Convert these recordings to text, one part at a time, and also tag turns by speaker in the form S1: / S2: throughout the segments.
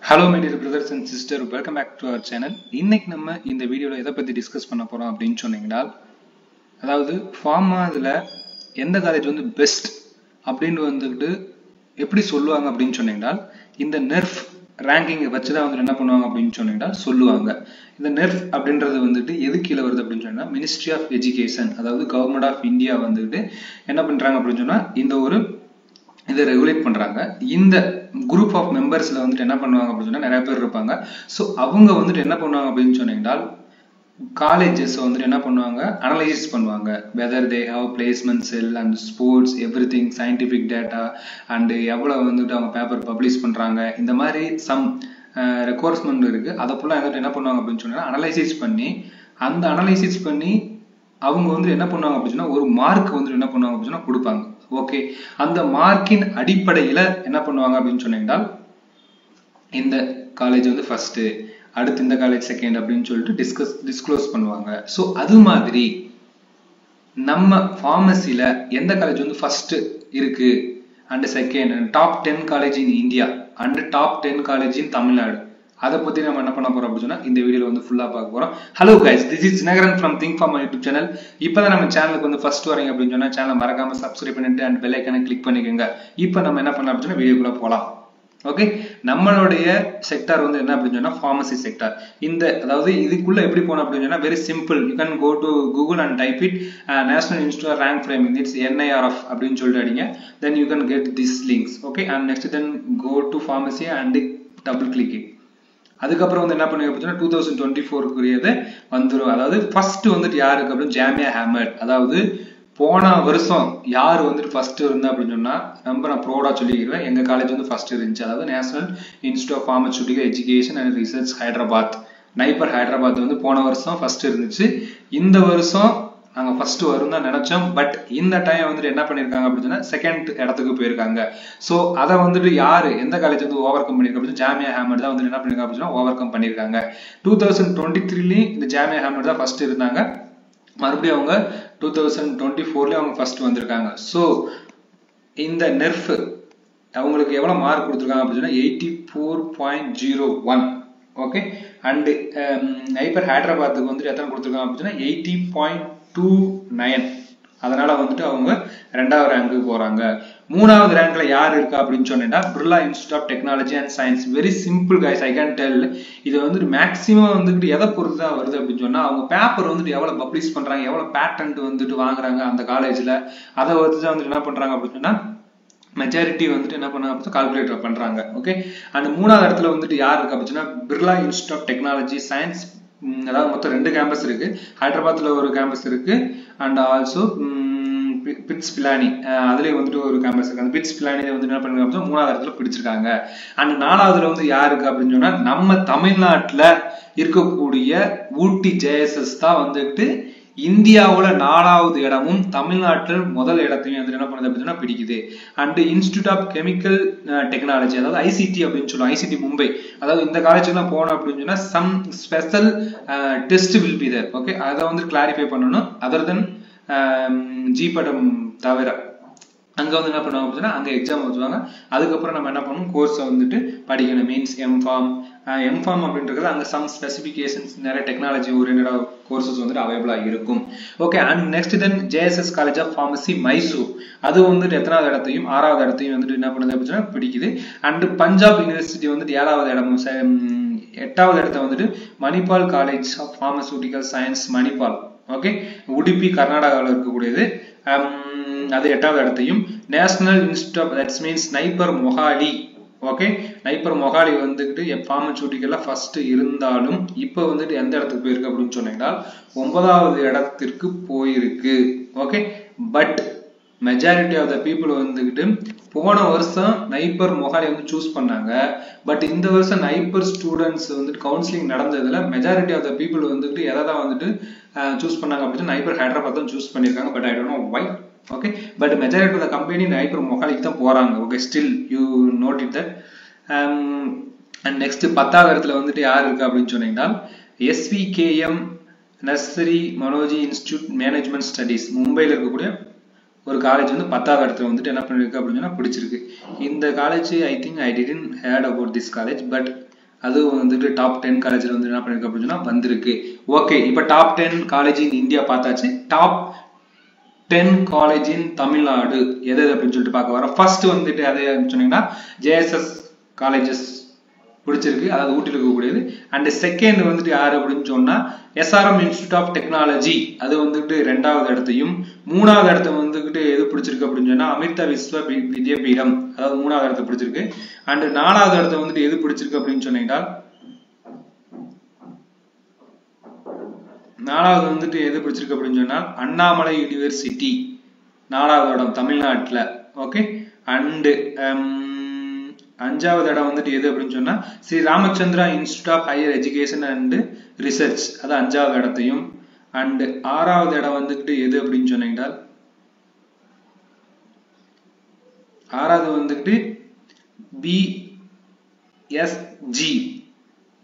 S1: Hello my dear brothers and sisters, welcome back to our channel. இன்னைக்கு நம்ம இந்த வீடியோல எதை பத்தி டிஸ்கஸ் பண்ண போறோம் அப்படினு சொன்னீங்கன்னா, அதாவது ஃபார்மால எந்த காலேஜ் வந்து பெஸ்ட் அப்படினு வந்துட்டு எப்படி சொல்லுவாங்க அப்படினு சொன்னீங்கன்னா, இந்த நெர்ஃப் ரேங்கிங் வச்சு தான் வந்து என்ன பண்ணுவாங்க அப்படினு சொன்னீங்கன்னா சொல்லுவாங்க. இந்த நெர்ஃப் அப்படின்றது வந்துட்டு எது கீழ வருது அப்படினு சொன்னா மினிஸ்ட்ரி ஆஃப் எஜுகேஷன், அதாவது கவர்மெண்ட் ஆஃப் இந்தியா வந்துட்டு என்ன பண்றாங்க அப்படினு சொன்னா இந்த ஒரு இதை ரெகுலேட் பண்றாங்க. இந்த குரூப் ஆஃப் மெம்பர்ஸ்ல வந்துட்டு என்ன பண்ணுவாங்க அப்படின்னு சொன்னா நிறைய பேர் இருப்பாங்க. ஸோ அவங்க வந்துட்டு என்ன பண்ணுவாங்க அப்படின்னு சொன்னீங்கன்னா காலேஜஸ் வந்துட்டு என்ன பண்ணுவாங்க அனலைஸ் பண்ணுவாங்க. Whether they have placement sell and sports everything scientific data and எவ்வளவு வந்துட்டு அவங்க பேப்பர் பப்ளிஷ் பண்றாங்க, இந்த மாதிரி சம் ரெக்வயர்மெண்ட் இருக்கு. அதை ஃபுல்லாக வந்துட்டு என்ன பண்ணுவாங்க அப்படின்னு சொன்னா அனலைசிஸ் பண்ணி அந்த அனலைசிஸ் பண்ணி அவங்க வந்து என்ன பண்ணுவாங்க அப்படின்னு சொன்னா ஒரு மார்க் வந்து என்ன பண்ணுவாங்க அப்படின்னு சொன்னா கொடுப்பாங்க. ஓகே, அந்த மார்க்கின் அடிப்படையில என்ன பண்ணுவாங்க அப்படின்னு சொன்னீங்கன்னா இந்த காலேஜ் வந்து ஃபர்ஸ்ட், அடுத்து இந்த காலேஜ் செகண்ட் அப்படின்னு சொல்லிட்டு டிஸ்க்ளோஸ் பண்ணுவாங்க. ஸோ அது மாதிரி நம்ம ஃபார்மசில எந்த காலேஜ் வந்து ஃபர்ஸ்ட் இருக்கு and second, top 10 college in India and top 10 college இன் தமிழ்நாடு, அதை பத்தி நம்ம என்ன பண்ண போறோம் அப்படின்னு சொன்னா இந்த வீடியோல வந்து ஃபுல்லா பார்க்க போறோம். Hello guys, this is Dinakaran from think pharm YouTube channel. இப்பதான் நம்ம சேனலுக்கு வந்து ஃபர்ஸ்ட் வரீங்க அப்படின்னு சொன்னா சேனலை மறக்காம சப்ஸ்கிரைப் பண்ணிட்டு அண்ட் பெல் ஐகானை கிளிக் பண்ணிக்கோங்க. இப்போ நம்ம என்ன பண்ணலாம் அப்படின்னு சொன்னா வீடியோக்குள்ள போலாம். ஓகே, நம்மளுடைய செக்டார் வந்து என்ன அப்படின்னு சொன்னா ஃபார்மசி செக்டார். இந்த அதாவது இதுக்குள்ள எப்படி போனோம் அப்படின்னு சொன்னா very simple. You can go to Google and type it national institute rank framing, it's NIRF அப்படின்னு சொல்லிட்டு அடிங்க. Then you can get this links. Okay, and next then go to pharmacy and double click it. அதுக்கப்புறம் வந்து என்ன பண்ணுங்க அப்படின்னா 2024 வந்துடும். அதாவது ஃபர்ஸ்ட் வந்துட்டு யாருக்கு அப்படின்னு ஜாமியா ஹாமட், அதாவது போன வருஷம் யார் வந்துட்டு ஃபர்ஸ்ட் இருந்தா அப்படின்னு சொன்னா நான் ப்ரௌடா சொல்லிக்கிறேன், எங்க காலேஜ் வந்து ஃபர்ஸ்ட் இருந்துச்சு. அதாவது national institute of pharmaceutical education and research Hyderabad, NIPER Hyderabad வந்து போன வருஷம் ஃபர்ஸ்ட் இருந்துச்சு. இந்த வருஷம் நாங்க ஃபர்ஸ்ட் வரும் தான் நினைச்சோம், பட் இந்த டைம் வந்துட்டு என்ன பண்ணிருக்காங்க அப்படின்னா செகண்ட் இடத்துக்கு போயிருக்காங்க. சோ அதை வந்துட்டு யாரு எந்த காலேஜ் வந்து ஓவர் கம் பண்ணிருக்காங்க அப்படின்னு ஜாமியா ஹாமட் தான் வந்து என்ன பண்ணிருக்காங்க அப்படின்னா ஓவர் கம் பண்ணிருக்காங்க. 2023 இந்த ஜாமியா ஹாமட் தான் ஃபர்ஸ்ட் இருந்தாங்க. மறுபடியும் அவங்க 2024 அவங்க ஃபர்ஸ்ட் வந்திருக்காங்க. சோ இந்த நெர்ஃப் அவங்களுக்கு எவ்வளவு மார்க் கொடுத்துருக்காங்க அப்படின்னா 84.01. ஓகே, அண்ட் நைபர் ஹைதராபாத்துக்கு வந்துட்டு எத்தனை கொடுத்துருக்காங்க அப்படின்னா 80.29. அதனால வந்துட்டு அவங்க 2வது ரேங்க்கு போறாங்க. 3வது ரேங்க்ல யார் இருக்கா அப்படின்னு சொன்னா Birla institute of technology and science. Very simple guys, I can tell. இது வந்துட்டு மேக்சிமம் வந்துட்டு எதை பொறுத்து தான் வருது அப்படின்னு சொன்னா அவங்க பேப்பர் வந்துட்டு எவ்வளவு பப்ளிஷ் பண்றாங்க, எவ்வளவு பேட்டன்ட் வந்துட்டு வாங்குறாங்க அந்த காலேஜ்ல, அதை வச்சு தான் வந்துட்டு என்ன பண்றாங்க அப்படின்னு சொன்னா மெஜாரிட்டி வந்துட்டு என்ன பண்ணாங்க கால்குலேட்டர் பண்றாங்க. ஓகே, அண்ட் 3வது இடத்துல வந்துட்டு யார் இருக்கு அப்படின்னா Birla institute of technology science. அதாவது மொத்தம் 2 கேம்பஸ் இருக்கு. ஹைதராபாத்ல ஒரு கேம்பஸ் இருக்கு அண்ட் ஆல்சோ பிட்ஸ் பிலானி அதுலயும் வந்துட்டு ஒரு கேம்பஸ் இருக்கு. அந்த பிட்ஸ் பிலானில வந்து என்ன பண்ணுறாங்க 3வது இடத்துல பிடிச்சிருக்காங்க. அண்ட் 4வதுல வந்து யாரு இருக்கு அப்படின்னு சொன்னா நம்ம தமிழ்நாட்டுல இருக்கக்கூடிய ஊட்டி JSS தான் வந்துட்டு இந்தியாவுல 4வது இடமும் தமிழ்நாட்டில் முதல் இடத்தையும் வந்து என்ன பண்ணுது அப்படின்னா பிடிக்குது. And institute of chemical technology, அதாவது ICT அப்படின்னு சொல்லுவோம், ICT மும்பை. அதாவது இந்த காலேஜ் எல்லாம் போனோம் அப்படின்னு சொன்னா some special test will be there. Okay, அதை வந்து கிளாரிஃபை பண்ணணும். அதர் தென் ஜிபடம் தவிர அங்க வந்து என்ன பண்ணுவாங்க அப்படின்னா அங்க எக்ஸாம் வச்சுவாங்க. அதுக்கப்புறம் நம்ம என்ன பண்ணணும் கோர்ஸை வந்துட்டு படிக்கணும். மீன்ஸ் எம்ஃபார்ம் அப்படின்றது அங்க சம் ஸ்பெசிபிகேஷன்ஸ் நிறைய டெக்னாலஜி ஓரியன்டா கோர்சஸ் வந்துட்டு அவைலபிளா இருக்கும். Okay, and next then JSS college of pharmacy Mysore, அது வந்துட்டு எத்தனாவது இடத்தையும் 6வது இடத்தையும் வந்துட்டு என்ன பண்ணுது அப்படின்னா பிடிக்குது. அண்ட் பஞ்சாப் யூனிவர்சிட்டி வந்துட்டு 7வது இடமும் 8வது இடத்த வந்துட்டு Manipal college of pharmaceutical science Manipal. Okay, Udupi கர்நாடகாவில் இருக்கக்கூடியது, அது 8வது இடத்தையும். National institute of that's means NIPER Mohali. Okay, NIPER Mohali வந்துட்டு பார்மசூட்டிக்கல்ல ஃபர்ஸ்ட் இருந்தாலும் இப்போ வந்துட்டு எந்த இடத்துக்கு போயிருக்கு அப்படின்னு சொன்னீங்கன்னா 9வது இடத்திற்கு போயிருக்கு. Okay, but majority of the people வந்துகிட்டு போன வருஷம் நைபர் மொஹாலி வந்து சூஸ் பண்ணாங்க. பட் இந்த வருஷம் நைபர் ஸ்டூடெண்ட்ஸ் வந்துட்டு கவுன்சிலிங் நடந்ததுல மெஜாரிட்டி ஆஃப் த பீப்புள் வந்துட்டு எதை தான் வந்துட்டு சூஸ் பண்ணாங்க அப்படின்னா நைபர் ஹைதராபாத் தான் சூஸ் பண்ணிருக்காங்க. But I don't know why. Okay, but majority of the company NIPER மொஹாலிக்கு தான் போறாங்க. Okay, still you note it that. And next 10வது இடத்துல வந்துட்டு யார் இருக்கு அப்படின்னு சொன்னீங்கன்னா SVKM Narsee Monjee institute management studies மும்பையில் இருக்கக்கூடிய ஒரு காலேஜ் வந்து 10வது இடத்துல வந்துட்டு என்ன பண்ணிருக்கு அப்படின்னு சொன்னா பிடிச்சிருக்கு. இந்த college I think I didn't hurt about this college, but அது வந்துட்டு டாப் 10 காலேஜ்ல வந்து என்ன பண்ணிருக்கு அப்படின்னு சொன்னா வந்திருக்கு. ஓகே, இப்போ டாப் 10 காலேஜ் இன் இந்தியா பார்த்தாச்சு. டாப் 10 காலேஜ் இன் தமிழ்நாடு எது அப்படின்னு சொல்லிட்டு பார்க்க வரோம். ஃபர்ஸ்ட் வந்துட்டு அதே சொன்னீங்கன்னா ஜேஎஸ்எஸ் காலேஜஸ் பிடிச்சிருக்கு, அதாவது ஊட்டியில் இருக்கக்கூடியது. அண்ட் செகண்ட் வந்துட்டு யாரு அப்படின்னு சொன்னா எஸ்ஆர்எம் இன்ஸ்டிடியூட் ஆஃப் டெக்னாலஜி, அது வந்துட்டு 2வது இடத்தையும். 3வது இடத்த வந்துட்டு எது பிடிச்சிருக்கு அப்படின்னு சொன்னா அமிர்தா விஸ்வ வித்யாபீடம், அதாவது 3வது இடத்த பிடிச்சிருக்கு. அண்ட் 4வது இடத்த வந்துட்டு எது பிடிச்சிருக்கு அப்படின்னு சொன்னீங்கன்னா 4வது வந்துட்டு எது பிடிச்சிருக்கு அப்படின்னு சொன்னா அண்ணாமலை யூனிவர்சிட்டி 4வது இடம் தமிழ்நாட்டுல. ஓகே, அண்ட் 5வது இடம் வந்துட்டு எது அப்படின்னு சொன்னா Sri Ramachandra institute of higher education and research, அது 5வது இடத்தையும். அண்ட் 6வது இடம் வந்துட்டு எது அப்படின்னு சொன்னீங்கன்னா 6வது வந்துட்டு பிஎஸ்ஜி,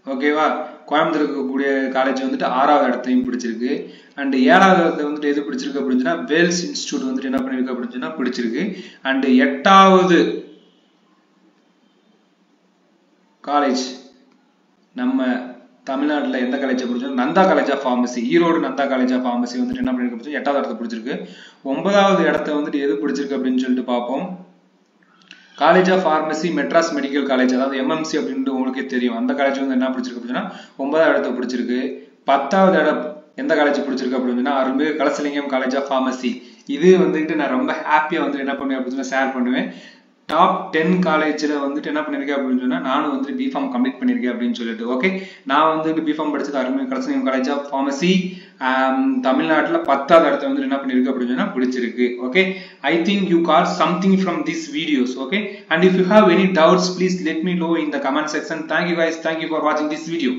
S1: ஓகேவா, கோயம்புத்தூர் இருக்கக்கூடிய காலேஜ் வந்துட்டு 6வது இடத்தையும் பிடிச்சிருக்கு. அண்ட் 7வது இடத்துல வந்துட்டு எது பிடிச்சிருக்கு அப்படின்னு சொன்னா வேல்ஸ் இன்ஸ்டிடியூட் வந்துட்டு என்ன பண்ணிருக்கு அப்படின்னு சொன்னா பிடிச்சிருக்கு. அண்ட் 8வது காலேஜ் நம்ம தமிழ்நாட்டில் எந்த காலேஜ் பிடிச்சோம், Nanda college of pharmacy, Erode Nanda college of pharmacy வந்துட்டு என்ன பண்ணிருக்கு 8வது இடத்த பிடிச்சிருக்கு. 9வது இடத்த வந்துட்டு எது பிடிச்சிருக்கு அப்படின்னு சொல்லிட்டு பார்ப்போம். College of pharmacy Madras medical college, அதாவது எம்எம்சி அப்படின்ட்டு உங்களுக்கே தெரியும், அந்த காலேஜ் வந்து என்ன பிடிச்சிருக்கு அப்படின்னா 9வது இடத்த பிடிச்சிருக்கு. 10வது இடம் எந்த காலேஜ் பிடிச்சிருக்கு அப்படின்னா அருள்மிகு கலசலிங்கம் காலேஜ் ஆஃப் ஃபார்மசி. இது வந்துட்டு நான் ரொம்ப ஹாப்பியா வந்து என்ன பண்ணுவேன் அப்படின்னு ஷேர் பண்ணுவேன். டாப் 10 காலேஜ்ல வந்துட்டு என்ன பண்ணிருக்கேன் அப்படின்னு சொன்னா நானும் வந்துட்டு பிஃபார்ம் கம்ப்ளீட் பண்ணிருக்கேன் அப்படின்னு சொல்லிட்டு. ஓகே, நான் வந்துட்டு பிஃபார்ம் படிச்சது அருள்மிகு கலசலிங்கம் காலேஜ் ஆஃப் ஃபார்மசி, தமிழ்நாட்டுல 10வது இடத்த வந்து என்ன பண்ணிருக்கு அப்படின்னு சொன்னா பிடிச்சிருக்கு. Okay, I think you got something from these videos. Okay, and if you have any doubts, please let me know in the comment section. Thank you guys, thank you for watching this video.